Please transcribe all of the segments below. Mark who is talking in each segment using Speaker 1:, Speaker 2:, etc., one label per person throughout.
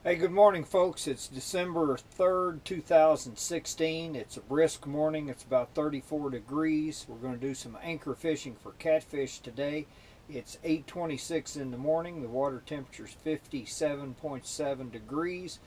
Speaker 1: Hey, good morning, folks. It's December 3rd, 2016. It's a brisk morning. It's about 34 degrees. We're going to do some anchor fishing for catfish today. It's 8:26 in the morning. The water temperature is 57.7 degrees.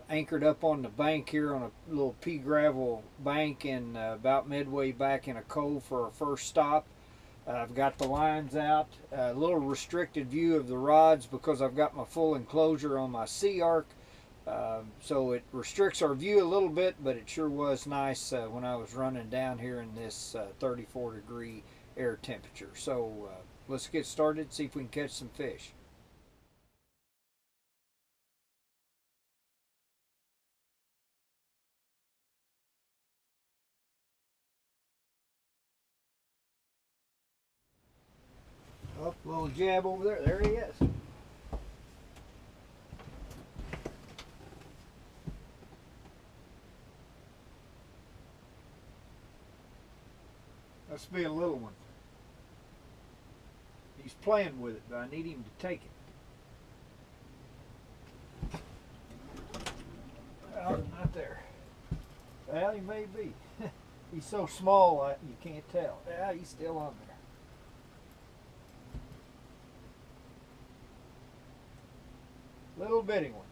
Speaker 1: Anchored up on the bank here on a little pea gravel bank and about midway back in a cove for our first stop. I've got the lines out, a little restricted view of the rods because I've got my full enclosure on my Sea Arc. So it restricts our view a little bit, but it sure was nice when I was running down here in this 34 degree air temperature. So let's get started, see if we can catch some fish. Up, little jab over there. There he is. Must be a little one. He's playing with it, but I need him to take it. Well, not there. Well, he may be. He's so small you can't tell. Yeah, he's still on there. Little bitty one.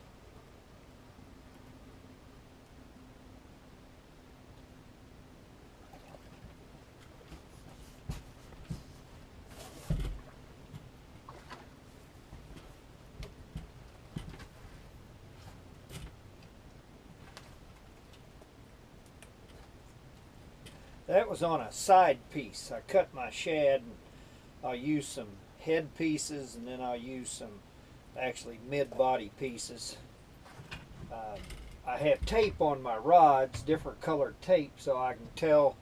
Speaker 1: That was on a side piece. I cut my shad and I'll use some head pieces and then I'll use some actually mid-body pieces. I have tape on my rods, different colored tape, so I can tell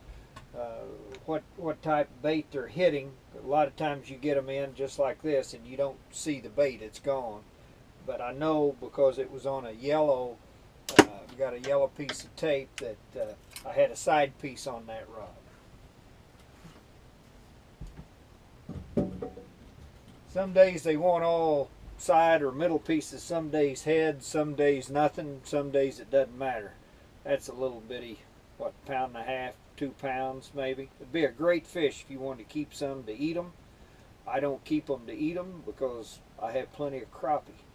Speaker 1: what type of bait they're hitting. A lot of times you get them in just like this and you don't see the bait, it's gone. But I know because it was on a yellow, got a yellow piece of tape that I had a side piece on that rod. Some days they want all side or middle pieces, some days head, some days nothing, some days it doesn't matter. That's a little bitty, what, pound and a half, 2 pounds maybe. It'd be a great fish if you wanted to keep some to eat them. I don't keep them to eat them because I have plenty of crappie.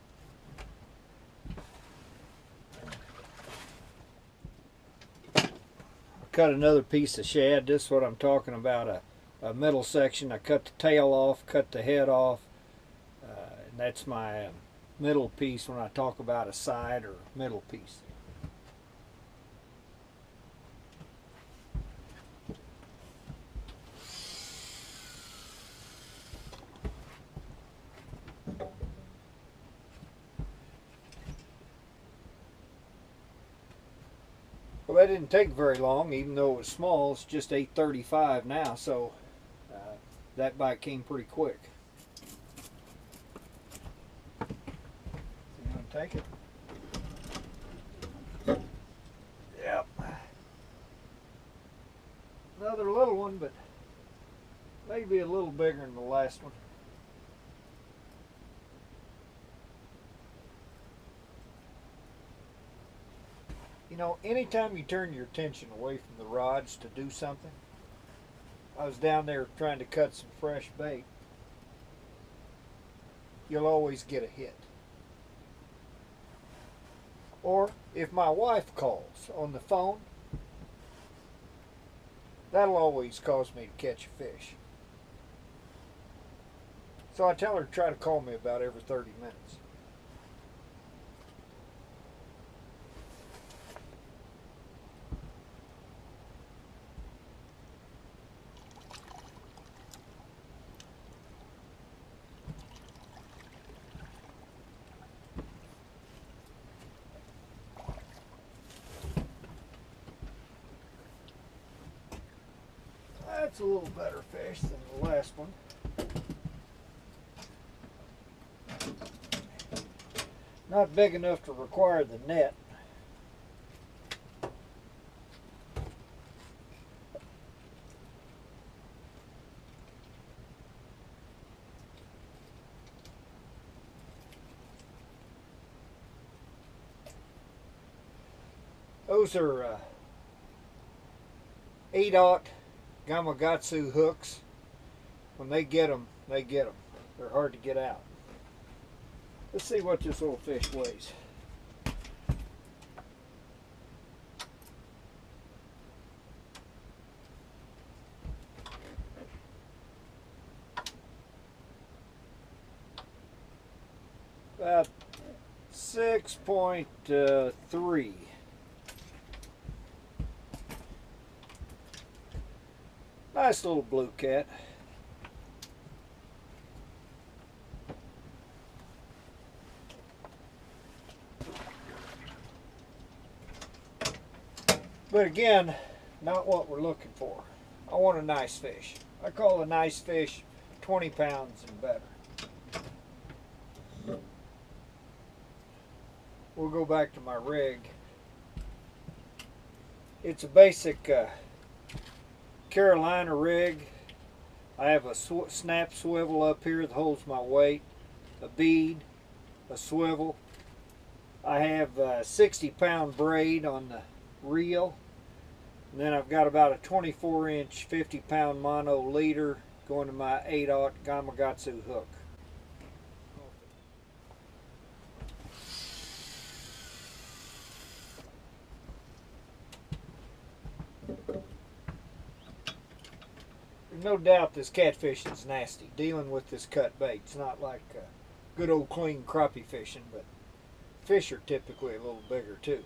Speaker 1: Cut another piece of shad. This is what I'm talking about, a middle section. I cut the tail off, cut the head off, and that's my middle piece when I talk about a side or middle piece. Well, that didn't take very long, even though it was small. It's just 8:35 now, so that bite came pretty quick. So you want to take it? Yep. Another little one, but maybe a little bigger than the last one. You know, anytime you turn your attention away from the rods to do something, I was down there trying to cut some fresh bait, you'll always get a hit. Or if my wife calls on the phone, that'll always cause me to catch a fish. So I tell her to try to call me about every 30 minutes. That's a little better fish than the last one. Not big enough to require the net. Those are 8/0 Gamakatsu hooks. When they get them, they get them. They're hard to get out. Let's see what this little fish weighs. About 6.3. Nice little blue cat. But again, not what we're looking for. I want a nice fish. I call a nice fish 20 pounds and better. We'll go back to my rig. It's a basic Carolina rig. I have a snap swivel up here that holds my weight, a bead, a swivel. I have a 60-pound braid on the reel, and then I've got about a 24-inch 50-pound mono leader going to my 8/0 Gamakatsu hook. There's no doubt this catfishing is nasty. Dealing with this cut bait, it's not like good old clean crappie fishing, but fish are typically a little bigger too.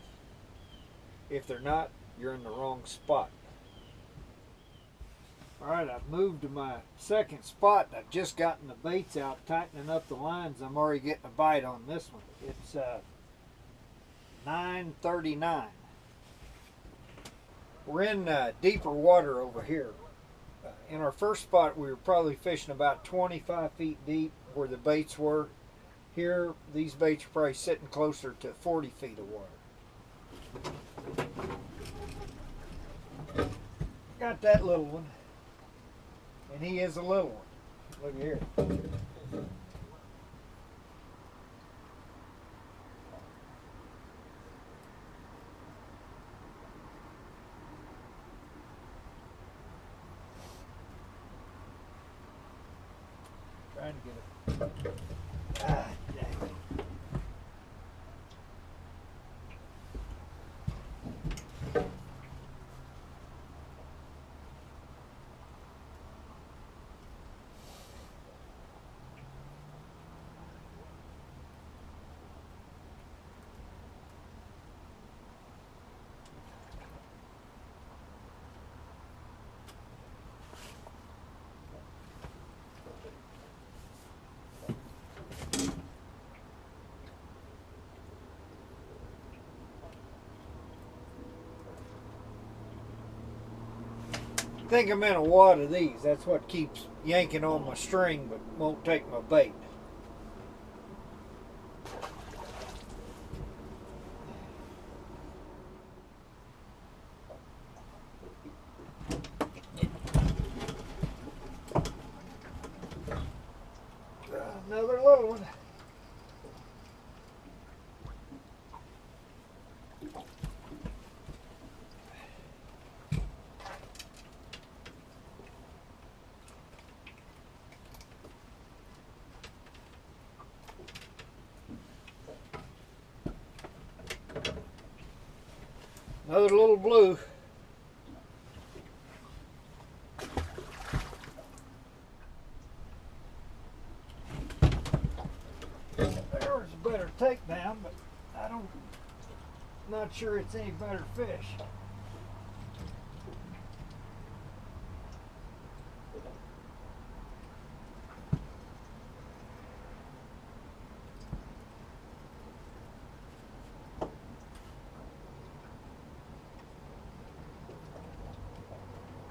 Speaker 1: If they're not, you're in the wrong spot. Alright, I've moved to my second spot. I've just gotten the baits out, tightening up the lines. I'm already getting a bite on this one. It's 9:39. We're in deeper water over here. In our first spot, we were probably fishing about 25 feet deep where the baits were. Here, these baits are probably sitting closer to 40 feet of water. Got that little one, and he is a little one. Look here. Trying to get it. Ah, dang it. I think I'm in a wad of these. That's what keeps yanking on my string but won't take my bait. Another little one. Another little blue. There was a better takedown, but not sure it's any better fish.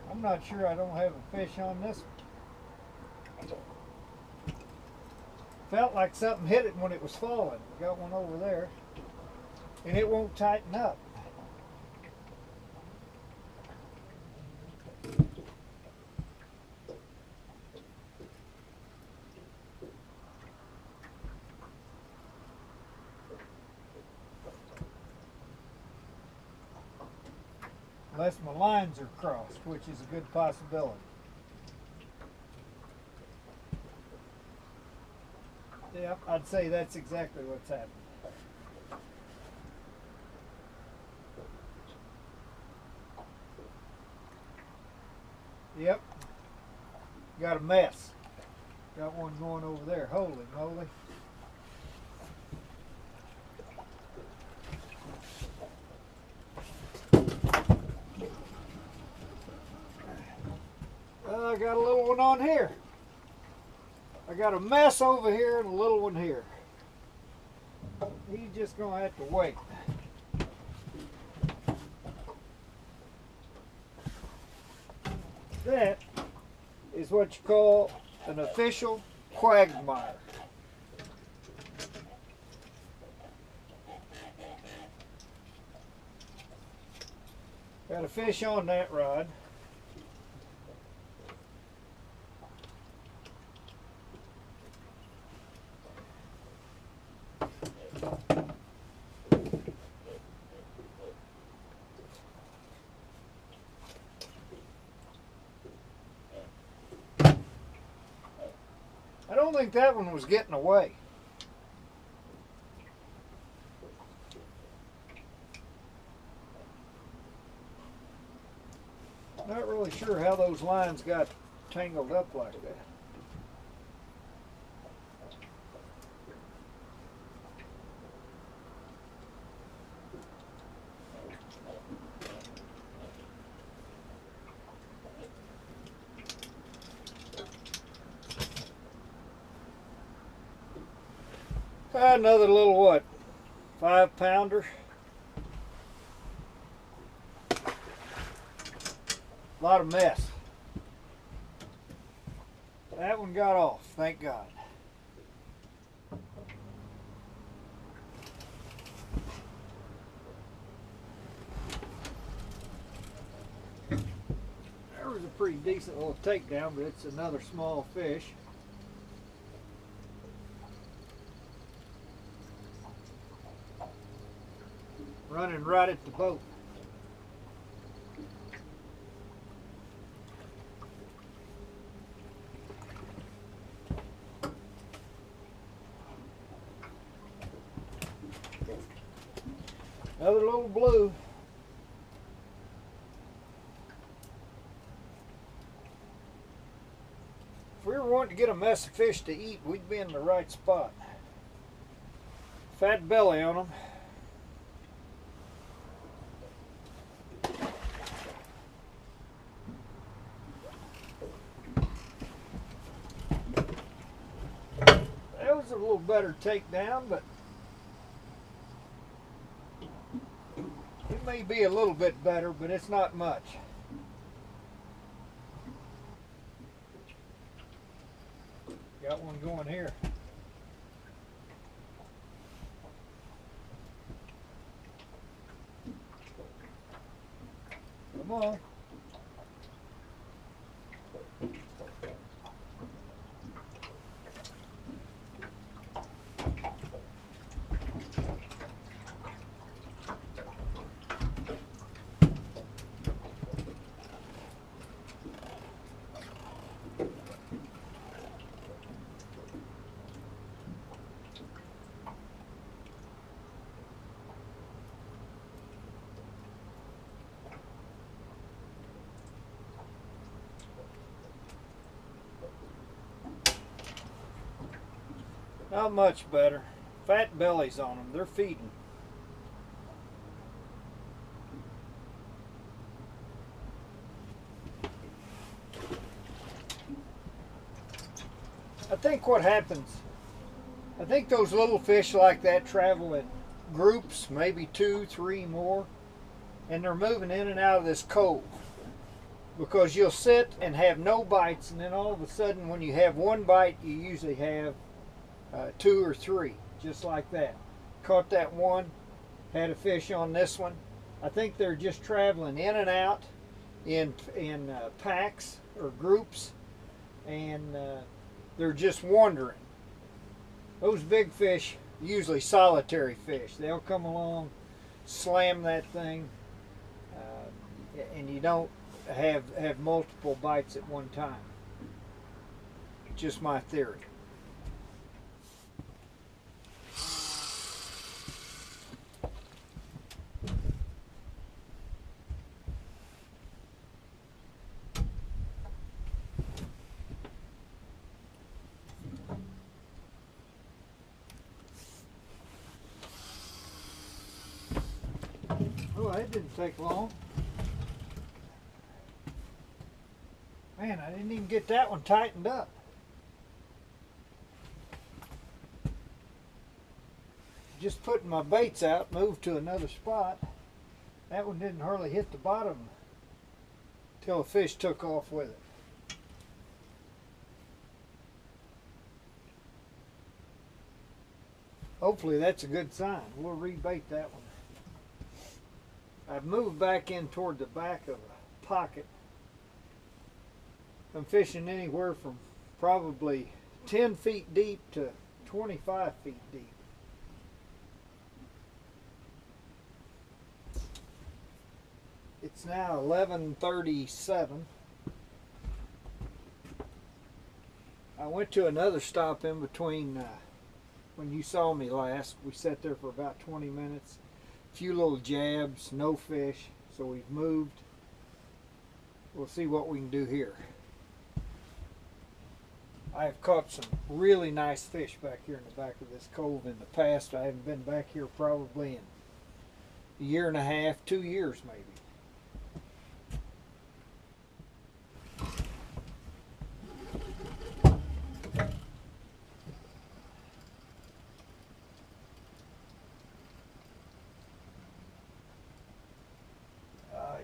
Speaker 1: I'm not sure I don't have a fish on this one. Felt like something hit it when it was falling. Got one over there. And it won't tighten up. unless my lines are crossed, which is a good possibility. Yep, I'd say that's exactly what's happening. Yep, got a mess. Got one going over there. Holy moly. I got a little one on here. I got a mess over here and a little one here. He's just gonna have to wait. That is what you call an official quagmire. Got a fish on that rod. I don't think that one was getting away. Not really sure how those lines got tangled up like that. Another little what? 5-pounder. A lot of mess. That one got off, thank God. There was a pretty decent little takedown, but it's another small fish. Running right at the boat. Another little blue. If we were wanting to get a mess of fish to eat, we'd be in the right spot. Fat belly on them. A little better takedown, but it may be a little bit better, but it's not much. Got one going here. Come on. Not much better. Fat bellies on them. They're feeding. I think what happens, I think those little fish like that travel in groups, maybe 2, 3 more, and they're moving in and out of this cove. Because you'll sit and have no bites, and then all of a sudden when you have one bite, you usually have 2 or 3, just like that. Caught that one, had a fish on this one. I think they're just traveling in and out in packs or groups, and they're just wandering. Those big fish, usually solitary fish, they'll come along, slam that thing, and you don't have multiple bites at one time. Just my theory. Oh, that didn't take long. Man, I didn't even get that one tightened up. Just putting my baits out, moved to another spot. That one didn't hardly hit the bottom till a fish took off with it. Hopefully that's a good sign. We'll rebait that one. I've moved back in toward the back of a pocket. I'm fishing anywhere from probably 10 feet deep to 25 feet deep. It's now 11:37. I went to another stop in between when you saw me last. We sat there for about 20 minutes. A few little jabs, no fish. So we've moved. We'll see what we can do here. I have caught some really nice fish back here in the back of this cove in the past. I haven't been back here probably in a year and a half, 2 years maybe.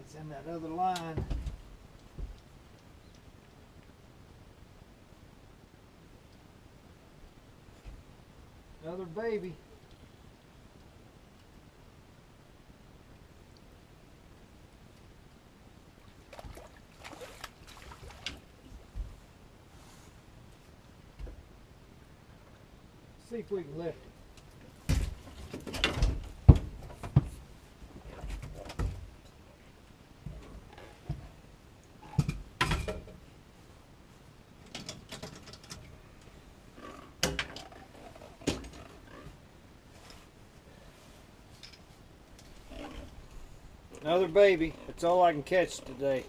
Speaker 1: He's in that other line. Another baby. See if we can lift it. Another baby. That's all I can catch today.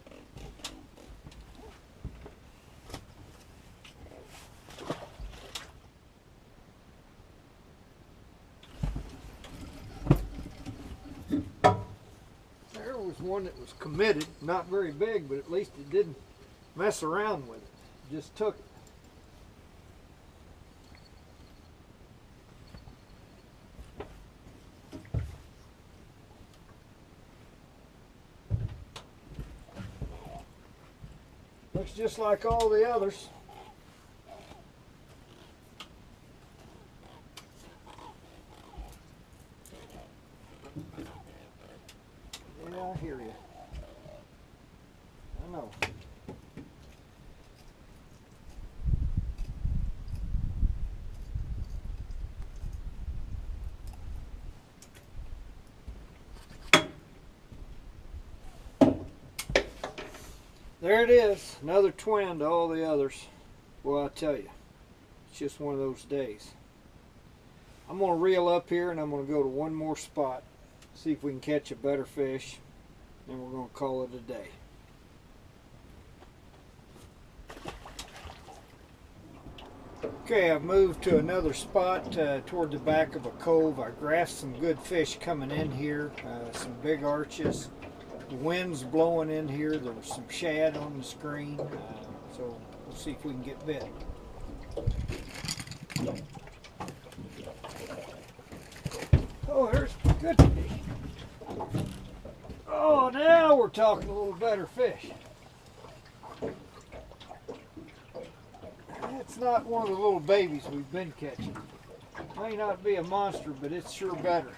Speaker 1: There was one that was committed. Not very big, but at least it didn't mess around with it. Just took it. Looks just like all the others. Yeah, I hear you. I know. There it is, another twin to all the others. Well, I tell you, it's just one of those days. I'm going to reel up here and I'm going to go to one more spot, see if we can catch a better fish, and we're going to call it a day. Okay, I've moved to another spot toward the back of a cove. I grasped some good fish coming in here, some big arches. The wind's blowing in here. There was some shad on the screen, so we'll see if we can get bit. Oh, there's good fish. Oh, now we're talking a little better fish. That's not one of the little babies we've been catching. May not be a monster, but it's sure better.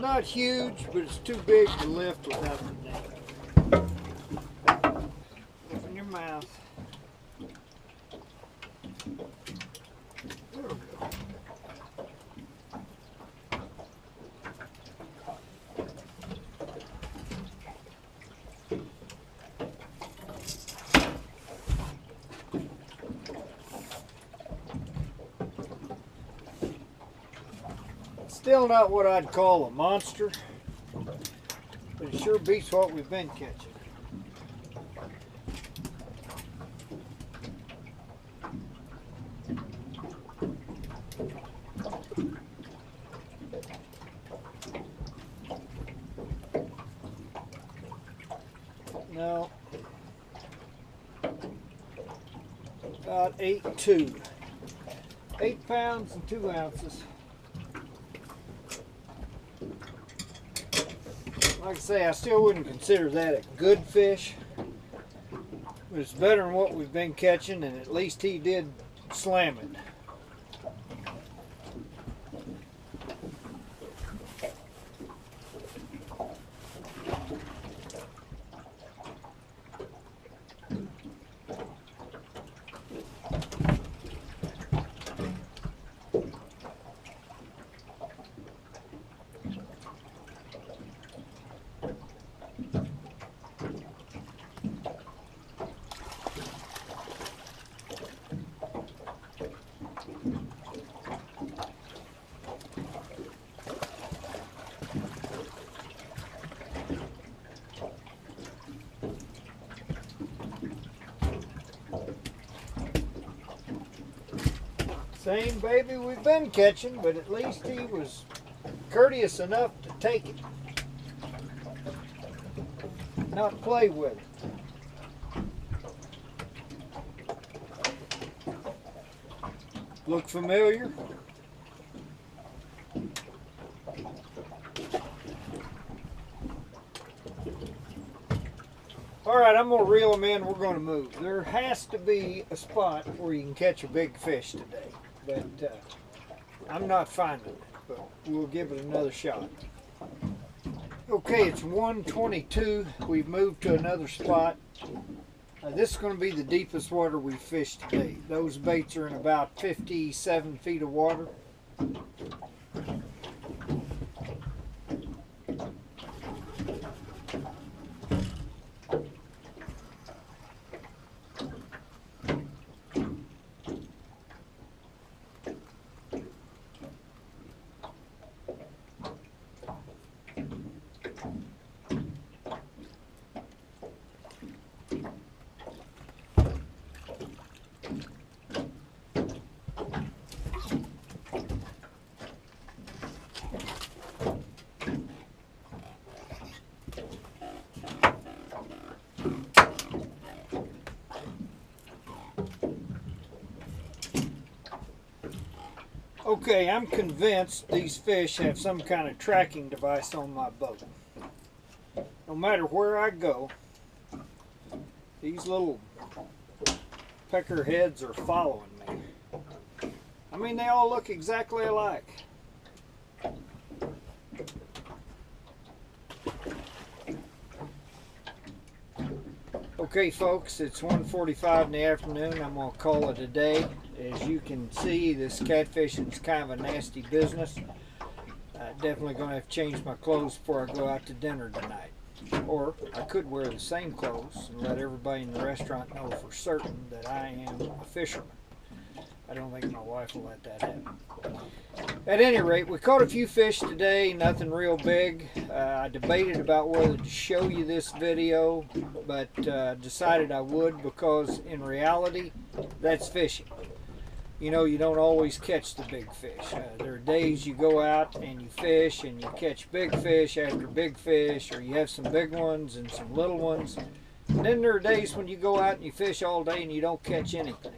Speaker 1: not huge, but it's too big to lift without the net. Open your mouth. There we go. Still not what I'd call a monster, but it sure beats what we've been catching. No, about 8 pounds and 2 ounces. Like I say, I still wouldn't consider that a good fish, but it's better than what we've been catching, and at least he did slam it. Same baby we've been catching, but at least he was courteous enough to take it, not play with it. Look familiar? Alright, I'm going to reel them in. We're going to move. There has to be a spot where you can catch a big fish today, but I'm not finding it, but we'll give it another shot. Okay, it's 1:22. We've moved to another spot. This is going to be the deepest water we've fished today. Those baits are in about 57 feet of water. Okay, I'm convinced these fish have some kind of tracking device on my boat. No matter where I go, these little pecker heads are following me. I mean, they all look exactly alike. Okay folks, it's 1:45 in the afternoon. I'm going to call it a day. As you can see, this catfishing is kind of a nasty business. Definitely going to have to change my clothes before I go out to dinner tonight. Or I could wear the same clothes and let everybody in the restaurant know for certain that I am a fisherman. I don't think my wife will let that happen. At any rate, we caught a few fish today, nothing real big. I debated about whether to show you this video, but decided I would, because in reality, that's fishing. You know, you don't always catch the big fish. There are days you go out and you fish and you catch big fish after big fish, or you have some big ones and some little ones. And then there are days when you go out and you fish all day and you don't catch anything.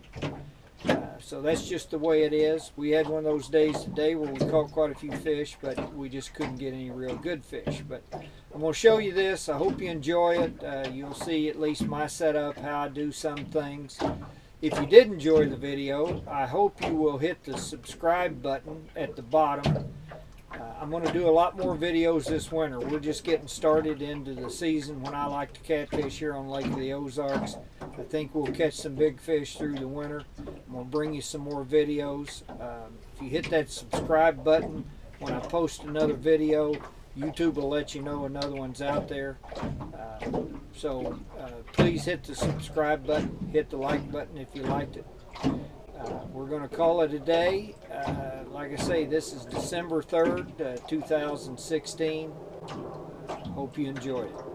Speaker 1: So that's just the way it is. We had one of those days today where we caught quite a few fish, but we just couldn't get any real good fish. But I'm going to show you this. I hope you enjoy it. You'll see at least my setup, how I do some things. If you did enjoy the video, I hope you will hit the subscribe button at the bottom. I'm going to do a lot more videos this winter. We're just getting started into the season when I like to catfish here on Lake of the Ozarks. I think we'll catch some big fish through the winter. I'm going to bring you some more videos. If you hit that subscribe button when I post another video, YouTube will let you know another one's out there. So please hit the subscribe button, hit the like button if you liked it. We're going to call it a day. Like I say, this is December 3rd, 2016. Hope you enjoyed it.